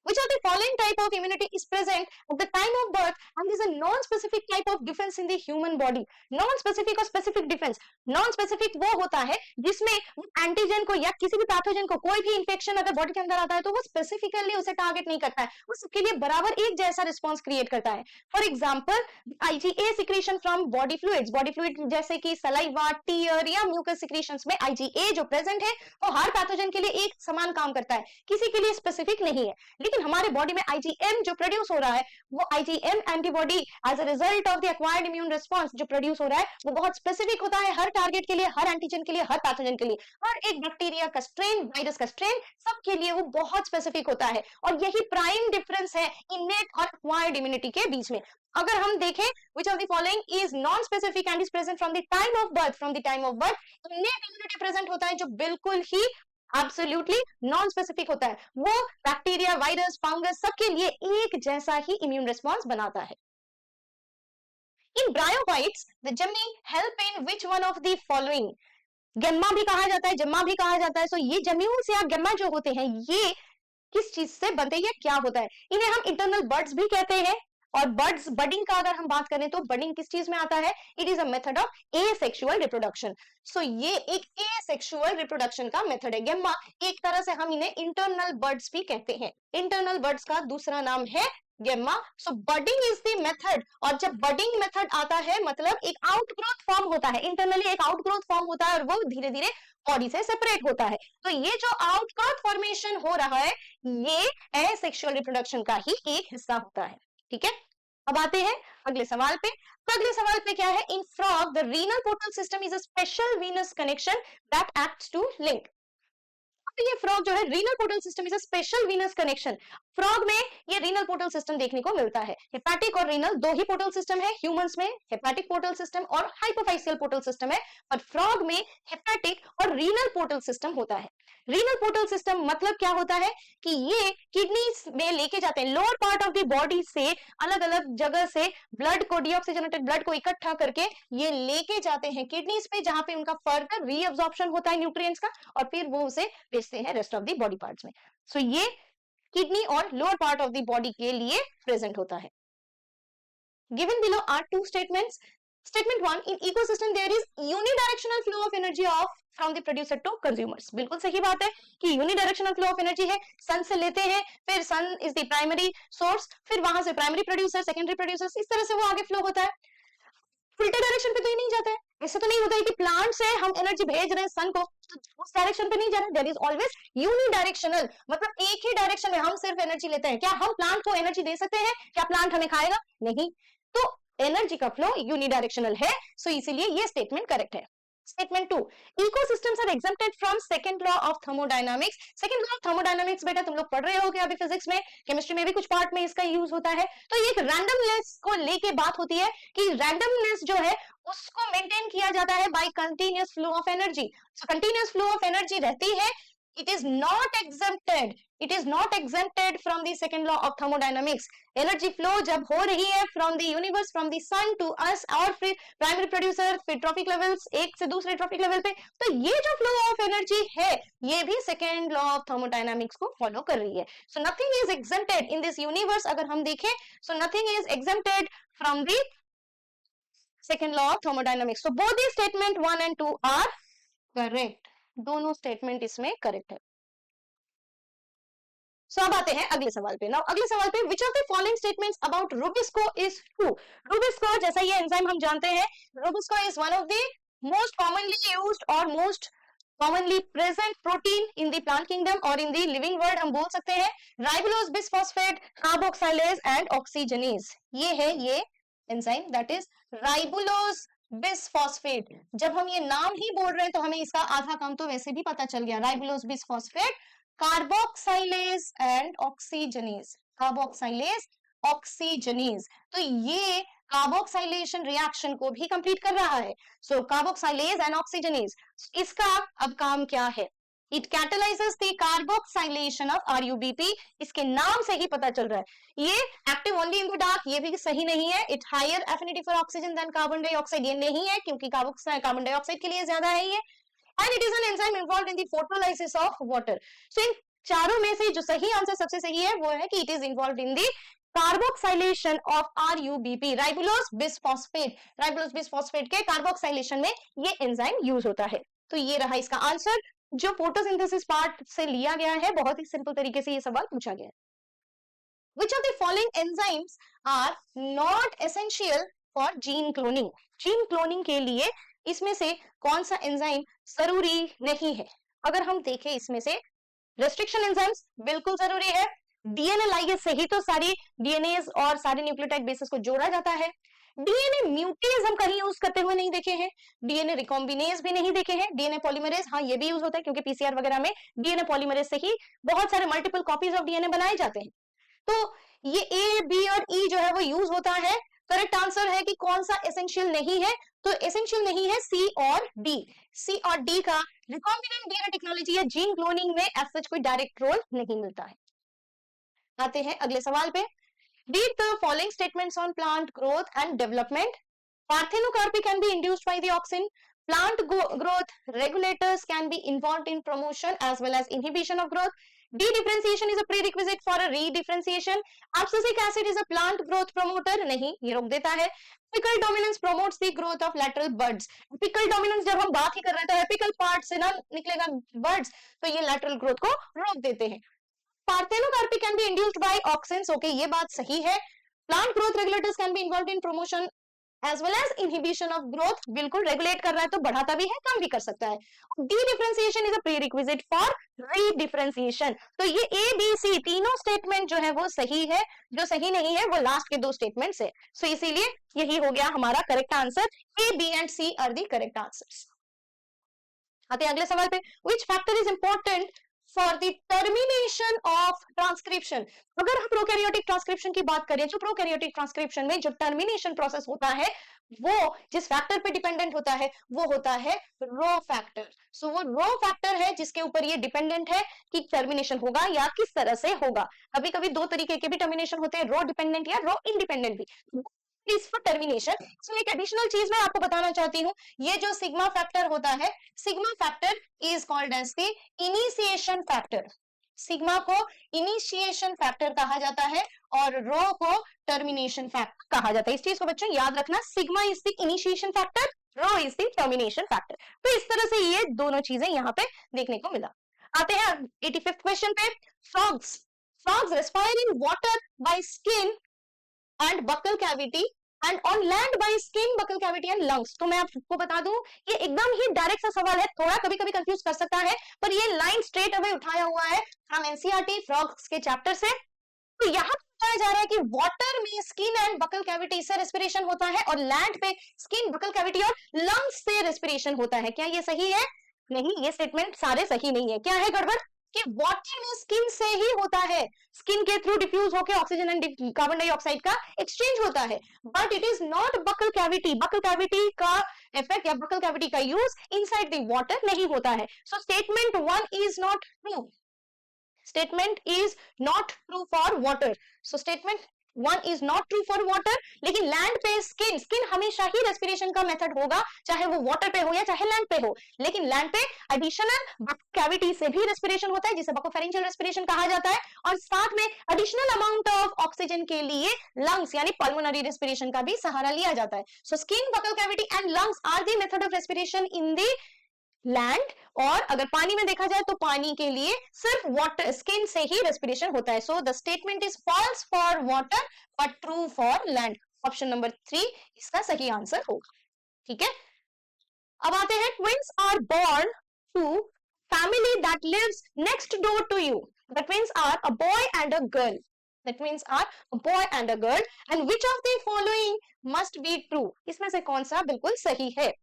Which of the following type of immunity is present at the time of birth and is a non-specific type of defense in the human body? Non-specific और specific defense, non-specific वो होता है जिसमें एंटीजन को या किसी भी पैथोजन को, कोई भी इंफेक्शन अगर बॉडी के अंदर आता है तो वो स्पेसिफिकली उसे टारगेट नहीं करता है, वो सबके लिए बराबर एक जैसा रिस्पॉन्स क्रिएट करता है। For example IgA secretion from body fluids, body fluid जैसे कि सलाइवा, टीयर या म्यूकस सिक्रीशंस में IgA जो प्रेजेंट है वो हर पैथोजन के लिए एक समान काम करता है, किसी के लिए स्पेसिफिक नहीं है। लेकिन हमारे बॉडी में IgM जो प्रोड्यूस हो रहा है, वो IgM antibody as a result of the acquired immune response जो प्रोड्यूस हो रहा है, वो बहुत स्पेसिफिक होता है हर टारगेट के लिए, हर एंटीजन के लिए, हर पैथोजन के लिए। हर एक बैक्टीरिया का स्ट्रेन, वायरस का स्ट्रेन, सबके लिए वो बहुत स्पेसिफिक होता है। और यही प्राइम डिफरेंस है इनेट और एक्वायर्ड इम्यूनिटी के बीच में। अगर हम देखें which of the following is non-specific and is present from the time of birth, from the time of birth, innate immunity present होता है जो बिल्कुल ही एब्सोल्युटली नॉन स्पेसिफिक होता है, वो बैक्टीरिया, वायरस, फंगस सबके लिए एक जैसा ही इम्यून रिस्पांस बनाता है। In bryophytes the gemmae help in which one of the following, gemma भी कहा जाता है, जम्मा भी कहा जाता है। सो ये जम्यूल्स या गेम्मा जो होते हैं ये किस चीज से बनते हैं, क्या होता है? इन्हें हम इंटरनल बर्ड्स भी कहते हैं। और बर्ड्स बडिंग का अगर हम बात करें तो बडिंग किस चीज में आता है? It is a method of asexual reproduction. So ये एक एसेक्सुअल रिप्रोडक्शन का मेथड है। गेम्मा एक तरह से हम इन्हें इंटरनल बर्ड्स भी कहते हैं। इंटरनल बर्ड्स का दूसरा नाम है गेम्मा। सो बडिंग इज द मेथड, और जब बडिंग मेथड आता है मतलब एक आउटग्रोथ फॉर्म होता है, इंटरनली एक आउटग्रोथ फॉर्म होता है और वो धीरे धीरे बॉडी से सेपरेट होता है। तो ये जो आउटग्रोथ फॉर्मेशन हो रहा है ये एसेक्सुअल रिप्रोडक्शन का ही एक हिस्सा होता है। ठीक है, अब आते हैं अगले सवाल पे। तो अगले सवाल पे क्या है? In frog the renal portal system is a special venous connection that acts to link. ये फ्रॉग जो है, renal portal system is a special venous connection. Frog में ये रीनल पोर्टल सिस्टम देखने को मिलता है। हेपेटिक और रीनल दो ही पोर्टल सिस्टम है। ह्यूमंस में हेपेटिक पोर्टल सिस्टम और हाइपोफाइसियल पोर्टल सिस्टम है, और फ्रॉग में हेपेटिक और रीनल पोर्टल सिस्टम होता है। रीनल पोर्टल सिस्टम मतलब क्या होता है कि ये किडनी में लेके जाते हैं, lower part of the body से अलग अलग जगह से ब्लड को, डीऑक्सीजनेटेड ब्लड को इकट्ठा करके ये लेके जाते हैं किडनीज पे, जहां पे उनका फर्दर रीअब्जॉर्प्शन होता है न्यूट्रिएंट्स का, और फिर वो उसे भेजते हैं rest of the body parts में। सो ये किडनी और lower part of the body के लिए प्रेजेंट होता है। Given below are two statements statement 1, in ecosystem there is unidirectional flow of energy of from the producer to consumers. बिल्कुल सही बात है कि यूनिडायरेक्शनल फ्लो ऑफ एनर्जी है, सन से लेते हैं, फिर सन इज द प्राइमरी सोर्स, फिर वहां से प्राइमरी प्रोड्यूसर, सेकेंडरी प्रोड्यूसर, इस तरह से वो आगे फ्लो होता है। उल्टे डायरेक्शन पे तो ये नहीं जाता है। ऐसा तो नहीं होता है कि प्लांट से हम एनर्जी भेज रहे हैं सन को तो उस डायरेक्शन पे नहीं जा रहा है। देयर इज ऑलवेज यूनिडायरेक्शनल, मतलब एक ही डायरेक्शन में हम सिर्फ एनर्जी लेते हैं। क्या हम प्लांट को एनर्जी दे सकते हैं? क्या प्लांट हमें खाएगा? नहीं। तो एनर्जी का फ्लो यूनिडायरेक्शनल है, सो इसीलिए ये स्टेटमेंट करेक्ट है। Statement 2, ecosystems are exempted from second law of thermodynamics. Second law of thermodynamics बेटा तुम लोग पढ़ रहे होगे अभी फिजिक्स में, केमिस्ट्री में भी कुछ पार्ट में इसका यूज होता है। तो ये एक रैंडमनेस को लेके बात होती है कि रैंडमनेस जो है उसको मेंटेन किया जाता है by continuous flow of energy. Continuous flow of energy रहती है, it is not exempted, it is not exempted from the second law of thermodynamics। Energy flow जब हो रही है from the universe, from the sun to us, और फिर प्राइमरी प्रोड्यूसर, फिर ट्रॉपिक लेवल्स, एक से दूसरे ट्रॉपिक लेवल पे, तो ये जो फ्लो ऑफ एनर्जी है ये भी सेकेंड लॉ ऑफ थर्मोडायनामिक्स को फॉलो कर रही है। So nothing is exempted in this universe, अगर हम देखें so nothing is exempted from the second law of thermodynamics. So both the statement 1 and 2 are correct, दोनों स्टेटमेंट इसमें करेक्ट है। सो अब आते हैं अगले सवाल पे। नाउ अगले सवाल पे, which of the following statements about rubisco is true. Rubisco जैसा ये एंजाइम हम जानते हैं, rubisco is one of the most commonly used और most commonly present protein in the plant kingdom और इन द लिविंग वर्ल्ड हम बोल सकते हैं। Ribulose bisphosphate carboxylase and oxygenase, ये है ये enzyme that is ribulose bisphosphate. जब हम ये नाम ही बोल रहे हैं तो हमें इसका आधा काम तो वैसे भी पता चल गया, राइबोलोज bisphosphate carboxylase and oxygenase, carboxylase oxygenase. तो ये कार्बोक्सिलेशन रिएक्शन को भी कंप्लीट कर रहा है। सो कार्बोक्सिलेज एंड ऑक्सीजनेज, इसका अब काम क्या है? It कैटलाइजेस the carboxylation of RuBP। इसके नाम से ही पता चल रहा है ये active only in the dark, ये भी सही नहीं है। It higher affinity for oxygen than carbon dioxide, ये नहीं है क्योंकि कार्बन डाइऑक्साइड के लिए ज्यादा है ये। And it is an enzyme involved in the photolysis of water. So इन चारों में से जो सही आंसर सबसे सही है वो है कि it is involved in the carboxylation of RuBP, राइबोलोज bisphosphate. राइबोलोज bisphosphate के कार्बोक्सिलेशन में ये एंजाइम यूज होता है। तो ये रहा इसका आंसर जो फोटोसिंथेसिस पार्ट से लिया गया है। बहुत ही सिंपल तरीके से ये सवाल पूछा गया है। Which of the following enzymes are not essential for gene cloning? Gene cloning के लिए इसमें से कौन सा एंजाइम जरूरी नहीं है? अगर हम देखें इसमें से रेस्ट्रिक्शन एंजाइम्स बिल्कुल जरूरी है। डीएनए लाइगेज से ही तो सारी डीएनएज और सारे न्यूक्लियोटाइड बेसिस को जोड़ा जाता है। डीएनए म्यूटेज हम कहीं यूज करते हुए नहीं देखे हैं, डीएनए रिकॉम्बिनेज भी नहीं देखे हैं। डीएनए पॉलीमरेज हाँ ये भी यूज होता है क्योंकि पीसीआर वगैरह में डीएनए पॉलीमरेज से ही बहुत सारे मल्टीपल कॉपीज ऑफ डीएनए बनाए जाते हैं। तो ये ए, बी और ई जो है वो यूज होता है। करेक्ट आंसर है कि कौन सा एसेंशियल नहीं है, तो एसेंशियल नहीं है सी और डी। सी और डी का रिकॉम्बिनेंट डीएनए टेक्नोलॉजी या जीन क्लोनिंग में एज सच कोई डायरेक्ट रोल नहीं मिलता है। आते हैं अगले सवाल पे। Read the following statements on plant growth and development. Parthenocarpy can be induced by the auxin. Plant growth regulators can be involved in promotion as well as inhibition of growth. De-differentiation is a prerequisite for a re-differentiation. Abscisic acid is a plant growth promoter. नहीं, ये रोक देता है. Apical dominance promotes the growth of lateral buds. Apical dominance जब हम बात ही कर रहे हैं तो apical part से ना निकलेगा buds, तो ये lateral growth को रोक देते हैं. Parthenocarpy can be induced by auxins. Okay, ये बात सही है. Plant growth regulators can be involved in promotion as well as inhibition of growth. बिल्कुल रेगुलेट कर रहा है तो बढ़ाता भी है, कम भी कर सकता है. De-differentiation is a prerequisite for re-differentiation. तो ये A, B, C तीनों स्टेटमेंट जो है वो सही है. जो सही नहीं है वो लास्ट के दो स्टेटमेंट्स है. सो इसीलिए यही हो गया हमारा correct answer. A, B and C are the correct answers. आते हैं अगले सवाल पे. Which factor is important for the termination of transcription? अगर हम प्रोकैरियोटिक ट्रांसक्रिप्शन की बात करें, जो प्रोकैरियोटिक ट्रांसक्रिप्शन में जो टर्मिनेशन प्रोसेस होता है वो जिस फैक्टर पे डिपेंडेंट होता है वो होता है रो फैक्टर. सो वो रो फैक्टर है जिसके ऊपर ये डिपेंडेंट है कि टर्मिनेशन होगा या किस तरह से होगा. कभी कभी दो तरीके के भी टर्मिनेशन होते हैं, रो डिपेंडेंट या रो इंडिपेंडेंट भी. Please for termination. सो एक एडिशनल चीज मैं आपको बताना चाहती हूँ, ये जो सिग्मा फैक्टर होता है, sigma factor is called as the initiation factor. Sigma को इनिशिएशन फैक्टर कहा जाता है और रो को टर्मिनेशन फैक्टर कहा जाता है। इस चीज को बच्चों याद रखना, sigma is the initiation factor, rho is the termination factor. तो इस तरह से ये दोनों चीजें यहाँ पे देखने को मिला। आते हैं 85th क्वेश्चन पे। Frogs respire in water by skin and buckle cavity and on land by skin, buccal cavity and lungs. तो मैं आपको बता दूं ये एकदम ही डायरेक्ट सा सवाल है, थोड़ा कभी कभी कंफ्यूज कर सकता है, पर ये लाइन स्ट्रेट अवे उठाया हुआ है फ्रॉम एनसीईआरटी फ्रॉग्स के चैप्टर से। तो यहाँ बताया जा रहा है कि वाटर में स्किन एंड बकल कैविटी से रेस्पिरेशन होता है और लैंड पे स्किन, बकल कैविटी और लंग्स से रेस्पिरेशन होता है। क्या ये सही है? नहीं, ये स्टेटमेंट सारे सही नहीं है। क्या है गड़बड़? कि वाटर में स्किन से ही होता है, स्किन के थ्रू डिफ्यूज होकर ऑक्सीजन एंड कार्बन डाइऑक्साइड का एक्सचेंज होता है, but it is not buccal cavity. Buccal cavity का इफेक्ट या बकल कैविटी का यूज इनसाइड द वाटर नहीं होता है। So statement 1 is not true. Statement is not true for water. So statement 1 is not true for water. लेकिन लैंड पे स्किन हमेशा ही रेस्पिरेशन का मेथड होगा, चाहे वो वाटर पे हो या चाहे लैंड पे हो। लेकिन लैंड पे एडिशनल कैविटी से भी रेस्पिरेशन होता है, जिसे बकोफेरेंशियल रेस्पिरेशन कहा जाता है, और साथ में एडिशनल अमाउंट ऑफ ऑक्सीजन के लिए लंग्स यानी पल्मोनरी रेस्पिरेशन का भी सहारा लिया जाता है। So skin, buccal cavity and lungs are the method of respiration in the land. और अगर पानी में देखा जाए तो पानी के लिए सिर्फ वाटर, स्किन से ही रेस्पिरेशन होता है। So the statement is false for water but true for land. Option number 3 इसका सही आंसर होगा। ठीक है, अब आते हैं twins are born to family that lives next door to you. The twins are a boy and a girl. The twins are a boy and a girl, and which of the following must be true? इसमें से कौन सा बिल्कुल सही है?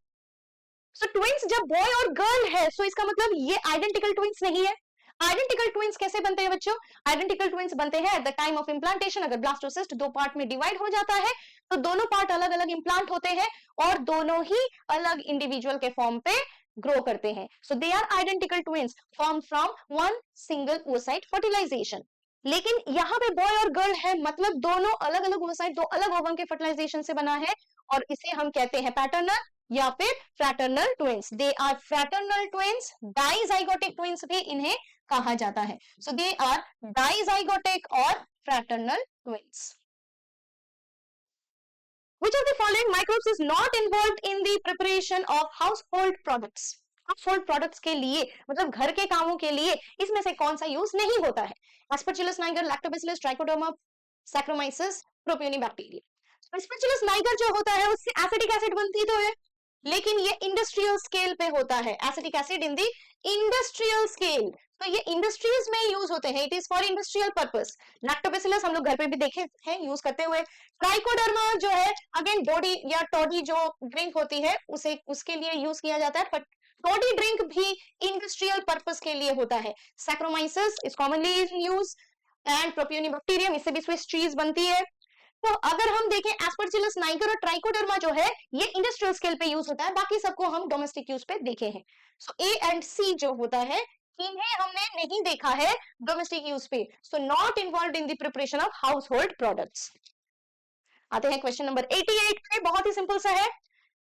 सो ट्विंस जब बॉय और गर्ल है, सो इसका मतलब ये आइडेंटिकल ट्विंस नहीं है। आइडेंटिकल ट्विंस कैसे बनते हैं बच्चों? आइडेंटिकल ट्विंस बनते हैं at the time of implantation. अगर ब्लास्टोसिस्ट दो पार्ट में डिवाइड हो जाता है तो दोनों पार्ट अलग अलग इम्प्लांट होते हैं और दोनों ही अलग इंडिविजुअल के फॉर्म पे ग्रो करते हैं। So they are identical twins form from one single oocyte fertilization. लेकिन यहाँ पे बॉय और गर्ल है, मतलब दोनों अलग अलग oocyte, दो अलग ओवम के फर्टिलाइजेशन से बना है, और इसे हम कहते हैं पैटर्नल या फिर fraternal twins. They are fraternal twins, dizygotic twins भी इन्हें कहा जाता है। सो दे आर डाइजाइगोटिक और fraternal twins. Which of the following microbes is not involved in the preparation of household products? Household products के लिए, मतलब घर के कामों के लिए इसमें से कौन सा यूज नहीं होता है? Aspergillus Niger, lactobacillus, trichoderma, saccharomyces, Propionibacterium. Aspergillus Niger जो होता है उससे एसिटिक एसिड बनती तो है, लेकिन ये इंडस्ट्रियल स्केल पे होता है। Acetic acid in the industrial scale, तो ये इंडस्ट्रीज में यूज होते हैं। It is for industrial purpose. Lactobacillus हम लोग घर पे भी देखे हैं यूज करते हुए। ट्राइकोडर्मा जो है अगेन डोडी या टोडी जो ड्रिंक होती है उसे उसके लिए यूज किया जाता है, बट टोडी ड्रिंक भी इंडस्ट्रियल पर्पस के लिए होता है। Saccharomyces is commonly use and Propionibacterium, इससे भी स्विस चीज बनती है। तो अगर हम देखें एस्परजिलस नाइगर और ट्राइकोडर्मा जो है ये इंडस्ट्रियल स्केल पे यूज होता है, बाकी सबको हम डोमेस्टिक यूज पे देखे हैं। सो ए एंड सी जो होता है इन्हें हमने नहीं देखा है डोमेस्टिक यूज पे। So not involve in the preparation of house hold products. आते हैं क्वेश्चन नंबर 88 पे, बहुत ही सिंपल सा है,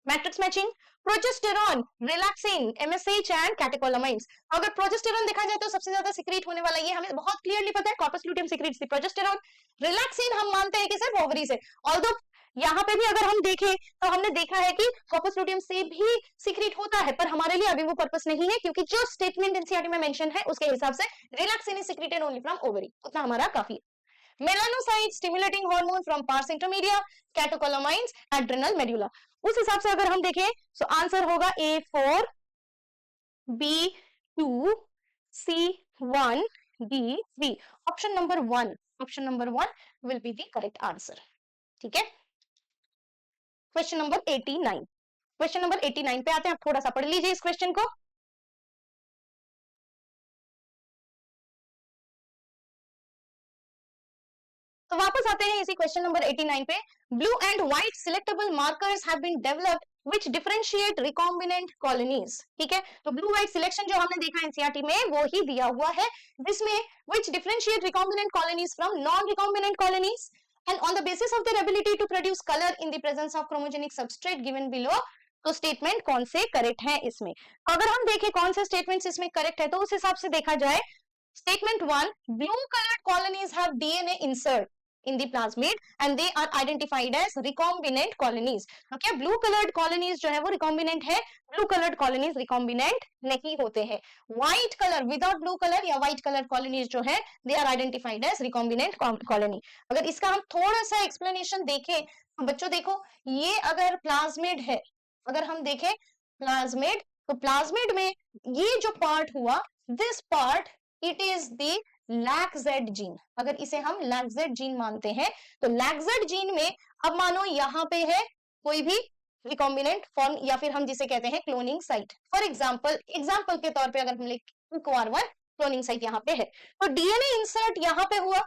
matrix matching. Progesterone, relaxin, MSH and catecholamines. अगर प्रोजेस्टेरॉन देखा जाए तो सबसे ज्यादा सिक्रीट होने वाला ये हमें बहुत क्लियरली पता है, corpus luteum secretes the progesterone. Relaxin हम मानते हैं कि सिर्फ ओवरी से, ऑल्दो यहाँ पे भी अगर हम देखें तो हमने देखा है कि कॉर्पस लुटियम से भी सिक्रीट होता है, पर हमारे लिए अभी वो पर्पस नहीं है, क्योंकि जो स्टेटमेंट एनसीईआरटी में मेंशन है उसके हिसाब से relaxin is secreted only from ovary, उतना हमारा काफी है। Melanocyte, stimulating hormone from pars intermedia, catecholamines, adrenal medulla. उस हिसाब से अगर हम देखें तो आंसर होगा A4, B2, C1, D3। Option number 1 will be the correct answer. ठीक है, क्वेश्चन नंबर 89 पे आते हैं। आप थोड़ा सा पढ़ लीजिए इस क्वेश्चन को। तो वापस आते हैं इसी क्वेश्चन नंबर 89 पे। Blue and white selectable markers have been developed which differentiate recombinant colonies। ठीक है, तो ब्लू व्हाइट सिलेक्शन जो हमने देखा एनसीईआरटी में वो ही दिया हुआ है, जिसमें which differentiate recombinant colonies from non recombinant colonies and on the basis of their ability to produce color in the presence of chromogenic substrate given below। तो स्टेटमेंट कौन से करेक्ट है इसमें? अगर हम देखें कौन से स्टेटमेंट्स इसमें करेक्ट है तो उस हिसाब से देखा जाए Statement 1, blue colored colonies have DNA insert in the plasmid and they are identified as recombinant colonies. क्या blue colored colonies जो है वो recombinant है, blue colored colonies recombinant नहीं होते हैं. White color without blue color या white colored colonies जो है they are identified as recombinant colony. अगर इसका हम थोड़ा सा explanation देखें, बच्चों देखो ये अगर प्लाज्मिड है, अगर हम देखें प्लाज्मिड, तो प्लाज्मिड में ये जो पार्ट हुआ, this part it is the lacZ gene. अगर इसे हम लैक्जेड जीन मानते हैं तो लैक्जेड जीन में अब मानो यहाँ पे है कोई भी रिकॉम्बिनेंट फॉर्म या फिर हम जिसे कहते हैं क्लोनिंग साइट. फॉर एग्जाम्पल के तौर पे अगर हम लिखें QR1 क्लोनिंग साइट यहाँ पे है, तो डीएनए इंसर्ट यहाँ पे हुआ.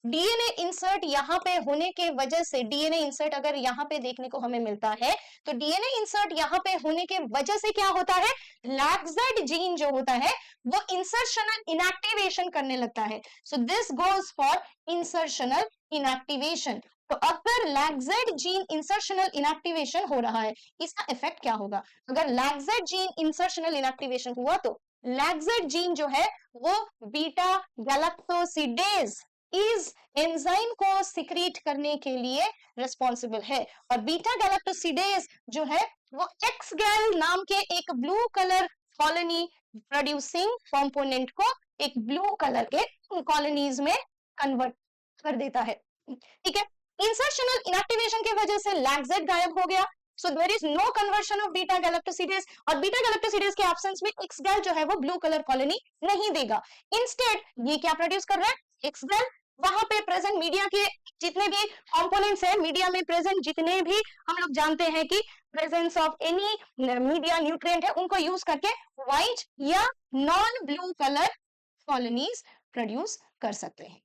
डीएनए इंसर्ट यहाँ पे होने के वजह से, डीएनए इंसर्ट अगर यहाँ पे देखने को हमें मिलता है तो डीएनए इंसर्ट यहाँ पे होने के वजह से क्या होता है, लैक्जेड जीन जो होता है वो इंसर्शनल इनएक्टिवेशन करने लगता है. So this goes for insertional inactivation. तो अगर लैक्जेड जीन इंसर्शनल इनएक्टिवेशन हो रहा है, इसका इफेक्ट क्या होगा? अगर लैक्जेड जीन इंसर्शनल इनएक्टिवेशन हुआ तो लैक्जेड जीन जो है वो बीटा गैलेक्टोसिडेज इस एंजाइम को सिक्रीट करने के लिए रिस्पॉन्सिबल है. और बीटा गैलेक्टोसिडेज जो है वो एक्सगैल नाम के एक blue colour colony producing component को एक ब्लू कलर के कॉलोनीज में कन्वर्ट कर देता है. ठीक है, इंसर्शनल इनएक्टिवेशन की वजह से लैक्जेड गायब हो गया. So there is no conversion of beta galactosidase, और बीटा गैलेक्टोसिडेज के एब्सेंस में एक्सगैल जो है वो ब्लू कलर कॉलोनी नहीं देगा. इंस्टेड ये क्या प्रोड्यूस कर रहा है, एक्सगैल. वहां पे प्रेजेंट मीडिया के जितने भी कंपोनेंट्स हैं, मीडिया में प्रेजेंट जितने भी हम लोग जानते हैं कि presence of any media nutrient है, उनको यूज करके व्हाइट या non blue colour colonies produce कर सकते हैं.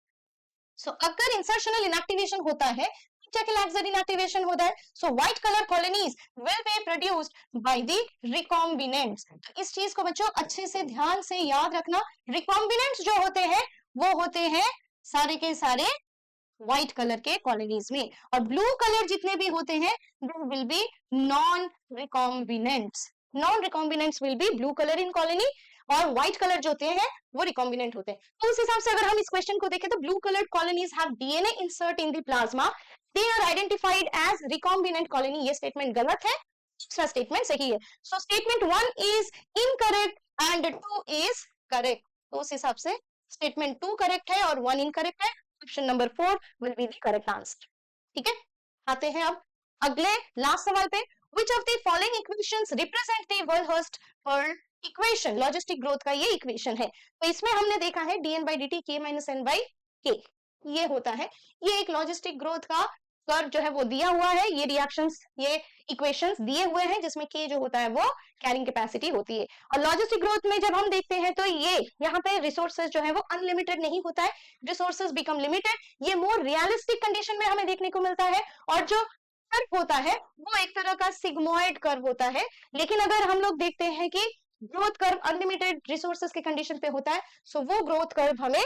सो अगर इंसर्शनल इनएक्टिवेशन होता है, लैक्जेड इनएक्टिवेशन होता है, so white colour colonies will be produced by the recombinants. इस चीज को बच्चों अच्छे से ध्यान से याद रखना. रिकॉम्बिनेंट्स जो होते हैं वो होते हैं सारे के सारे व्हाइट कलर के कॉलोनीज में, और ब्लू कलर जितने भी होते हैं they will be non recombinants. Non recombinants will be blue colour in colony, और व्हाइट कलर जो होते हैं वो रिकॉम्बिनेंट होते हैं. तो उस हिसाब से अगर हम इस क्वेश्चन को देखें तो blue coloured colonies have DNA insert in the plasma, they are identified as recombinant colony. ये स्टेटमेंट गलत है, दूसरा स्टेटमेंट सही है. So statement 1 is incorrect and 2 is correct. तो उस हिसाब से स्टेटमेंट 2 करेक्ट है और 1 इनकरेक्ट है. Option number 4 will be the correct answer. ठीक है, आते हैं अब अगले लास्ट सवाल पे. Which of the following equations represent the Weyl-Hurst-Pearl equation? Logistic growth का ये इक्वेशन है. तो इसमें हमने देखा है dn by dt k minus n by k, ये होता है. ये एक लॉजिस्टिक ग्रोथ का कर्व जो है वो दिया हुआ है. ये रिएक्शंस, ये इक्वेशंस दिए हुए हैं जिसमें k जो होता है वो कैरिंग कैपेसिटी होती है. और लॉजिस्टिक ग्रोथ में जब हम देखते हैं तो ये यहाँ पे रिसोर्सेज जो है वो अनलिमिटेड नहीं होता है, रिसोर्सेज बिकम लिमिटेड. ये मोर रियलिस्टिक कंडीशन में हमें देखने को मिलता है. और जो कर्व होता है वो एक तरह का सिग्मोइड कर्व होता है. लेकिन अगर हम लोग देखते हैं कि ग्रोथ कर्व अनलिमिटेड रिसोर्सेज के कंडीशन पे होता है, सो वो ग्रोथ कर्व हमें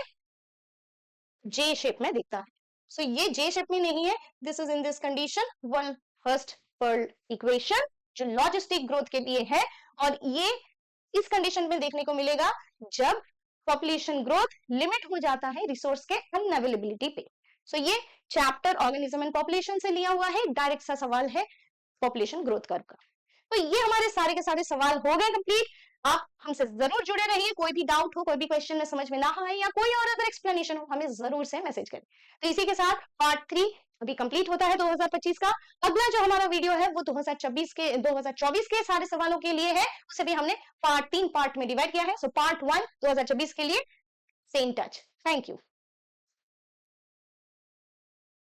जे शेप में दिखता है. सो ये जे शेप में नहीं है. This is in this condition Weyl-Hurst-Pearl equation जो लॉजिस्टिक ग्रोथ के लिए है, और ये इस कंडीशन में देखने को मिलेगा जब पॉपुलेशन ग्रोथ लिमिट हो जाता है रिसोर्स के अनअवेलेबिलिटी पे. सो ये चैप्टर ऑर्गेनिज्म एंड पॉपुलेशन से लिया हुआ है, डायरेक्ट सा सवाल है पॉपुलेशन ग्रोथ कर्व का. तो ये हमारे सारे के सारे सवाल हो गए कंप्लीट. आप हमसे जरूर जुड़े रहिए. कोई भी डाउट हो, कोई भी क्वेश्चन में समझ में ना आए या कोई और अगर एक्सप्लेनेशन हो, हमें जरूर से मैसेज करें. तो इसी के साथ पार्ट 3 अभी कंप्लीट होता है 2025 का. अगला जो हमारा वीडियो है वो 2024 के सारे सवालों के लिए है. उसे भी हमने पार्ट 3 पार्ट में डिवाइड किया है. सो पार्ट 1 2024 के लिए. Stay in touch. Thank you.